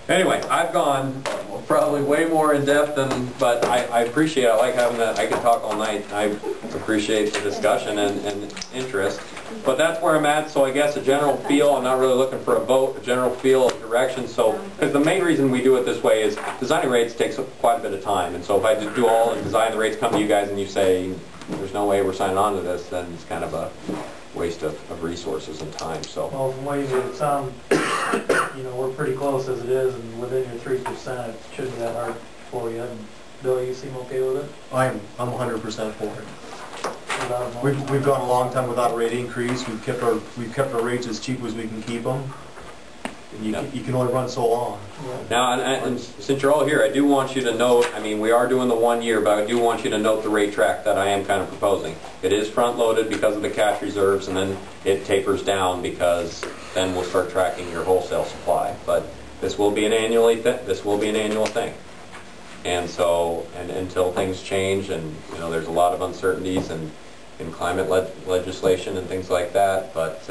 Anyway, I've gone probably way more in depth than, but I appreciate it. I like having that. I could talk all night. I appreciate the discussion and interest. But that's where I'm at. So I guess a general feel. I'm not really looking for a vote. A general feel of direction. So, because the main reason we do it this way is designing rates takes quite a bit of time. And so if I just do all and design the rates, come to you guys and you say there's no way we're signing on to this, then it's kind of a waste of resources and time. So. Well, from what you made it sound, you know, we're pretty close as it is, and within your 3%, it shouldn't be that hard for you. And Bill, you seem okay with it? I'm 100% for it. Without We've gone a long time without a rate increase. We've kept our rates as cheap as we can keep them. And you can only run so long. Yeah. Now, and since you're all here, I do want you to note, I mean, we are doing the 1 year, but I do want you to note the rate track that I am kind of proposing. It is front-loaded because of the cash reserves, and then it tapers down because then we'll start tracking your wholesale supply. But this will be an annual thing. And so, and until things change, and you know, there's a lot of uncertainties in climate legislation and things like that, but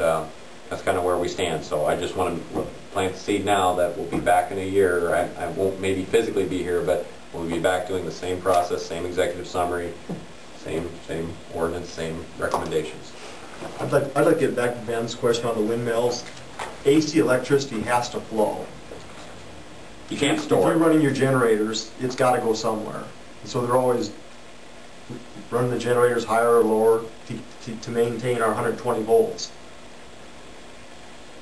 that's kind of where we stand. So I just want to plant the seed now that we'll be back in a year. I won't maybe physically be here, but we'll be back doing the same process, same executive summary, same ordinance, same recommendations. I'd like to get back to Ben's question on the windmills. AC electricity has to flow. You can't If store you're it. running your generators, it's got to go somewhere. And so they're always running the generators higher or lower to maintain our 120 volts.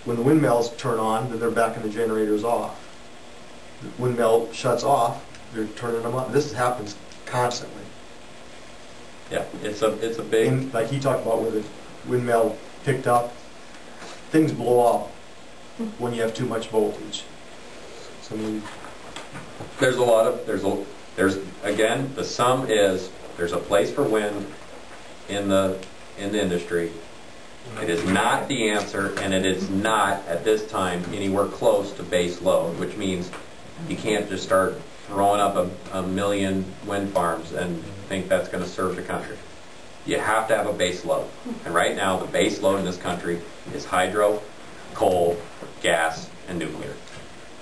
When the windmills turn on, then they're backing the generators off. The windmill shuts off, they're turning them on. This happens constantly. Yeah, it's a big. And like he talked about where the windmill picked up, things blow up when you have too much voltage. So I mean, there's again, the sum is there's a place for wind in the industry. It is not the answer, and it is not at this time anywhere close to base load, which means you can't just start throwing up a million wind farms and think that's going to serve the country. You have to have a base load, and right now the base load in this country is hydro, coal, gas, and nuclear.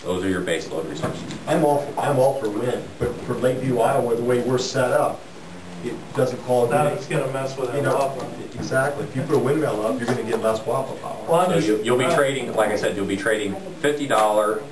Those are your base load resources. I'm all for wind, but for Lakeview, Iowa, the way we're set up, it doesn't qualify. Now it's going to mess with You it know, off. exactly. If you put a windmill up, you're going to get less wappa power. Well, So you'll be trading, like I said, you'll be trading $50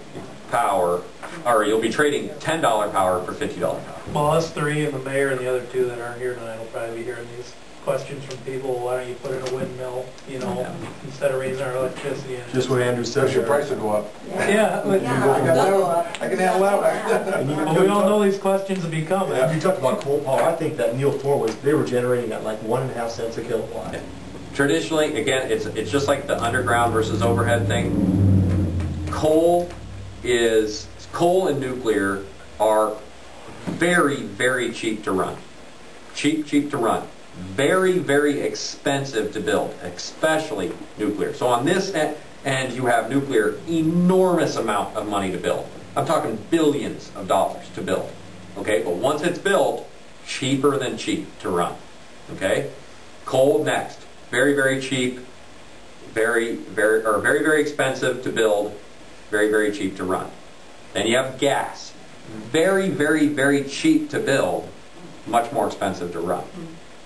power, or you'll be trading $10 power for $50 power. Well, us three and the mayor and the other two that aren't here tonight will probably be hearing these questions from people. Why don't you put in a windmill, you know, instead of raising our electricity? And Just what Andrew said. Your price will go up. yeah, but, I can handle that. but we all know these questions will be coming. Yeah, you talked about coal power. I think that Neil Ford they were generating at like 1.5 cents a kilowatt. Traditionally, again, it's just like the underground versus overhead thing. Coal and nuclear are very, very cheap to run. Cheap to run. Very, very expensive to build, especially nuclear. So on this end, you have nuclear, enormous amount of money to build. I'm talking billions of dollars to build. Okay, but once it's built, cheaper than cheap to run. Okay, coal next, very, very cheap, very, very expensive to build, very, very cheap to run. Then you have gas, very, very, very cheap to build, much more expensive to run.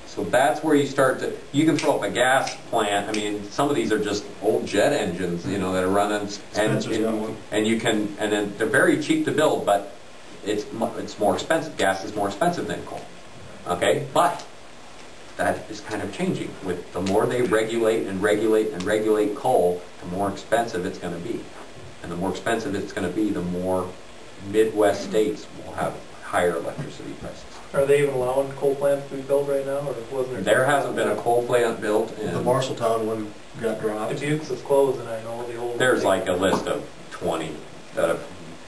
So that's where you start to, you can throw up a gas plant. I mean, some of these are just old jet engines, you know, that are running, and you can, and then they're very cheap to build, but it's more expensive. Gas is more expensive than coal. Okay, but that is kind of changing. With the more they regulate and regulate and regulate coal, the more expensive it's going to be, and the more expensive it's going to be, the more Midwest states will have higher electricity prices. Are they even allowing coal plants to be built right now, or wasn't there? There hasn't been a coal plant built in. The Marshalltown one got dropped. Dubuque's is closed, and I know the old. There's like a list of 20 that have,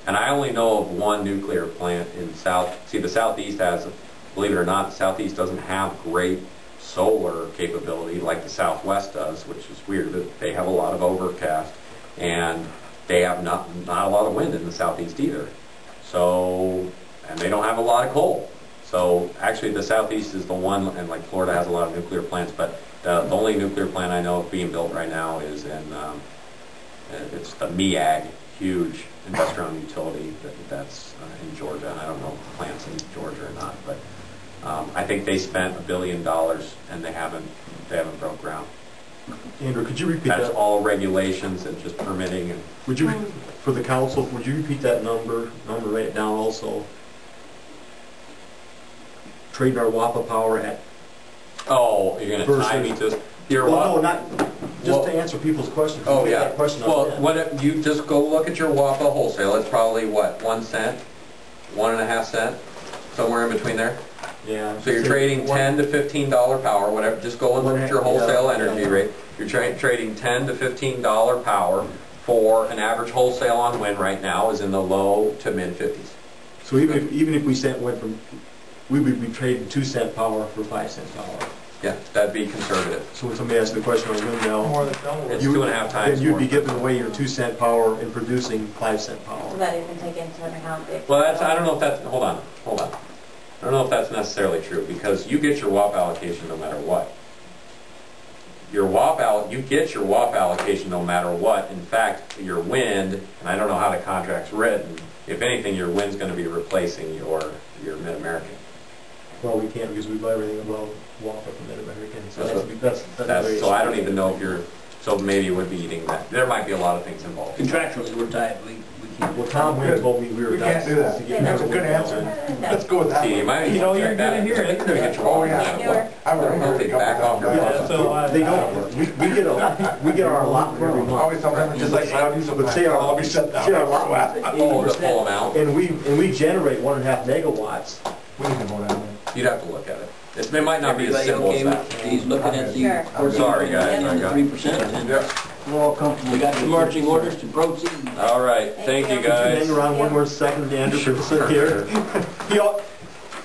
and I only know of one nuclear plant in South. See, the Southeast has, believe it or not, the Southeast doesn't have great solar capability like the Southwest does, which is weird. They have a lot of overcast, and they have not a lot of wind in the Southeast either. So, and they don't have a lot of coal. So actually the Southeast is the one, and like Florida has a lot of nuclear plants, but the only nuclear plant I know of being built right now is in, it's the MEAG, huge investor-owned utility that's in Georgia, and I don't know if the plant's in Georgia or not, but I think they spent $1 billion and they haven't broke ground. Andrew, could you repeat That's that? all regulations and just permitting. And Would you, for the council, would you repeat that number, write it down also? Trading our WAPA power at... oh, you're going to tie me to your Well, no, WAPA? not, just to answer people's questions. Oh, Get yeah. that question out Well, then. what you just go look at your WAPA wholesale. It's probably what, 1 cent, 1.5 cent, somewhere in between there. Yeah. So you're trading $10 to $15 power, whatever. Just go and look at your wholesale energy rate. You're trading $10 to $15 power for an average wholesale on wind right now is in the low to mid 50s. So even if we went from, we would be trading 2 cent power for 5 cent power. Yeah, that'd be conservative. So when somebody asks the question on windmill, More than double. It's it. 2.5 times then you'd more. be giving away your 2 cent power and producing 5 cent So power. that even take into account the... Well, that's, I don't know if that's, hold on. I don't know if that's necessarily true, because you get your WAP allocation no matter what. You get your WAP allocation no matter what. In fact, your wind, and I don't know how the contract's written, if anything, your wind's going to be replacing your Mid-American. Well, we can't because we buy everything above WAPA from Mid-American. So That's very so I don't even know if you're, so maybe it would be eating that. There might be a lot of things involved. Contractually, we're tied. We can't. Well, Tom Wynn told me we were We can't do that. to get That's a rid good of answer. windmill. Let's go with that See, you one. might You know, you're check that. good in here. They're gonna get your Oh, WAP yeah. back. I would I don't know if they back off your Yeah, WAP. so They don't. We get our allotment every month. Always sometimes just like biodiesel. But say our I'll be shut down. say our allotment Oh, the full amount? and we generate 1.5 megawatts. We need to go down there. You'd have to look at it. It might not be as Everybody simple okay as with, that. he's looking at the... Sure. We're sorry, guys. I got- 3%, and we're all comfortable. We got the marching orders to proceed. All right, thank you Could you hang guys. around one more second, Andrew, for a second here?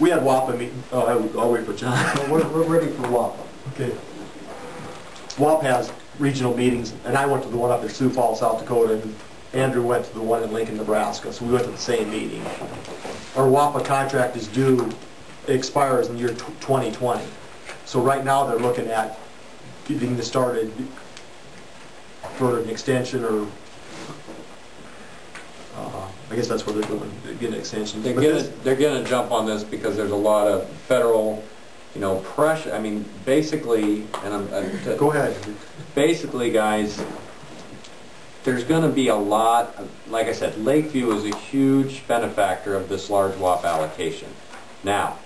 We had WAPA meeting. Oh, I'll wait for John. We're ready for WAPA. Okay. WAP has regional meetings, and I went to the one up in Sioux Falls, South Dakota, and Andrew went to the one in Lincoln, Nebraska, so we went to the same meeting. Our WAPA contract is due, it expires in the year 2020. So right now they're looking at getting this started for an extension or, I guess that's what they're doing, getting an extension. But this- They're gonna jump on this because there's a lot of federal, pressure. I mean, basically, and Go ahead. basically, guys, there's going to be a lot of, like I said, Lakeview is a huge benefactor of this large WAP allocation. Now,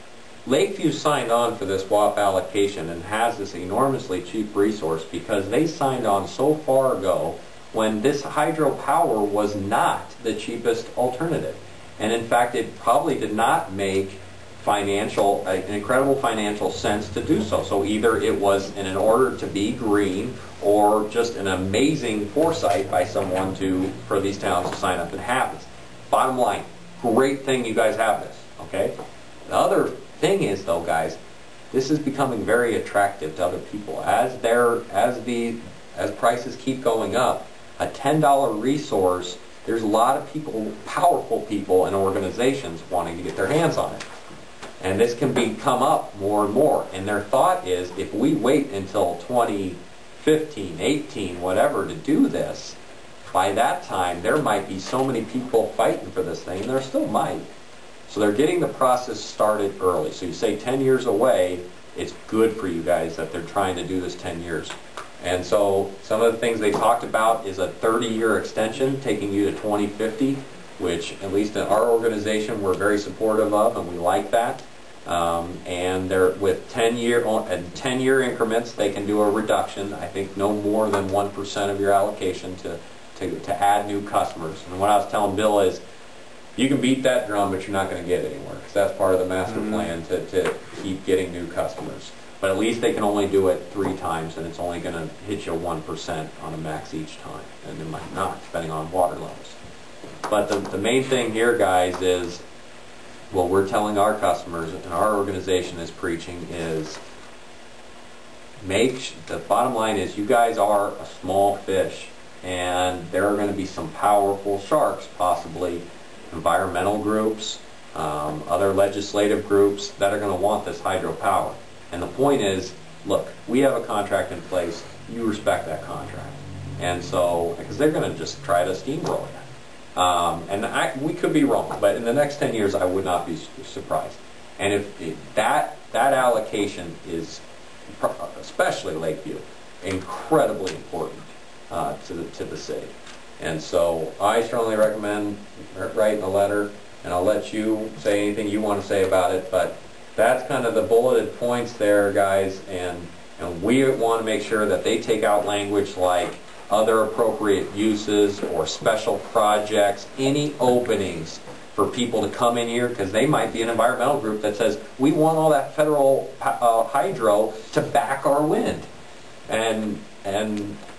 Lakeview signed on for this WAP allocation and has this enormously cheap resource because they signed on so far ago when this hydropower was not the cheapest alternative. And in fact, it probably did not make an incredible financial sense to do so. So either it was in order to be green or just an amazing foresight by someone for these towns to sign up and have this. Bottom line, great thing you guys have this, okay? The other thing is though, guys, this is becoming very attractive to other people. As prices keep going up, a $10 resource, there's a lot of people, powerful people and organizations wanting to get their hands on it. And this can come up more and more. And their thought is, if we wait until 2015, 18, whatever, to do this, by that time there might be so many people fighting for this thing, and there still might. So they're getting the process started early. So you say 10 years away, it's good for you guys that they're trying to do this 10 years. And so some of the things they talked about is a 30-year extension taking you to 2050, which at least in our organization we're very supportive of, and we like that. And they're with 10-year increments, they can do a reduction. I think no more than 1% of your allocation to add new customers. And what I was telling Bill is, you can beat that drum, but you're not going to get anywhere, because that's part of the master plan to keep getting new customers. But at least they can only do it 3 times, and it's only going to hit you 1% on a max each time, and it might not, depending on water levels. But the main thing here, guys, is what we're telling our customers and our organization is preaching is the bottom line is you guys are a small fish, and there are going to be some powerful sharks, possibly environmental groups, other legislative groups that are going to want this hydropower. And the point is, look, we have a contract in place, you respect that contract. And so, because they're going to just try to steamroll you. And we could be wrong, but in the next 10 years, I would not be surprised. And if that allocation is, especially Lakeview, incredibly important to the city. And so I strongly recommend writing a letter, and I'll let you say anything you want to say about it, but that's kind of the bulleted points there, guys, and we want to make sure that they take out language like other appropriate uses or special projects, any openings for people to come in here, because they might be an environmental group that says, we want all that federal hydro to back our wind.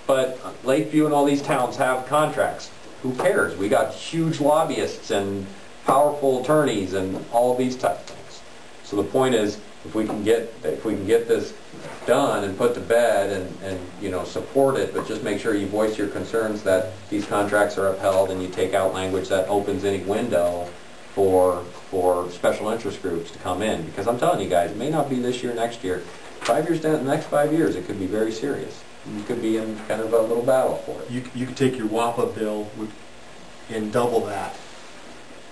But Lakeview and all these towns have contracts. Who cares? We got huge lobbyists and powerful attorneys and all of these type of things. So the point is, if we can get this done and put to bed and support it, but just make sure you voice your concerns that these contracts are upheld and you take out language that opens any window for special interest groups to come in. Because I'm telling you guys, it may not be this year, next year. 5 years down, the next 5 years, it could be very serious. You could be in kind of a little battle for it. You could take your WAPA bill and double that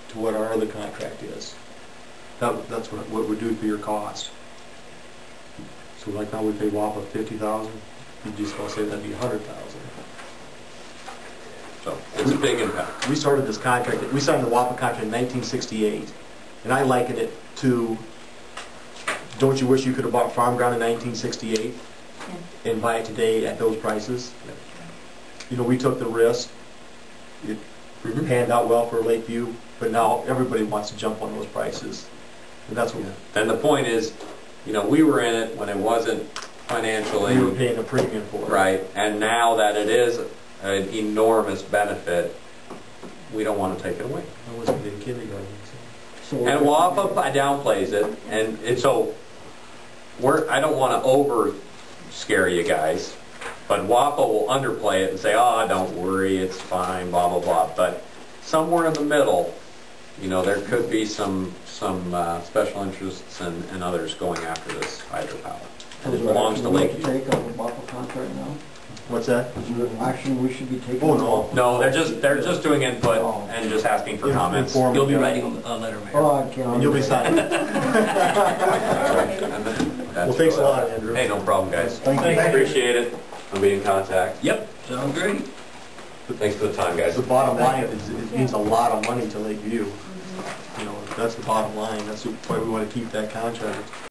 to what our other contract is. That's what it would do for your cost. So like now we pay WAPA $50,000, you just want to say that'd be $100,000. So it's a big impact. We started this contract, we signed the WAPA contract in 1968, and I liken it to, don't you wish you could have bought farm ground in 1968 and buy it today at those prices? You know, we took the risk. It panned out well for Lakeview, but now everybody wants to jump on those prices. And that's what. And the point is, we were in it when it wasn't financially. We were paying a premium for it. Right, and now that it is an enormous benefit, we don't want to take it away. I wasn't in kindergarten. And WAPA downplays it, and I don't want to over scare you guys, but WAPA will underplay it and say, oh, don't worry, it's fine, blah, blah, blah. But somewhere in the middle, there could be some special interests and others going after this hydropower. And it belongs to Lakeview. Take on the WAPA contract now? What's that? Is there an action we should be taking? Oh, no. No, they're just doing input and just asking for comments. You'll be writing a letter, Mayor. Oh, I can't. And you'll be signing. Well, thanks a lot, Andrew. Hey, no problem, guys. Thank you. Appreciate it. I'll be in contact. Yep, sounds great. Thanks for the time, guys. The bottom line is it means a lot of money to Lakeview. That's the bottom line. That's why we want to keep that contract.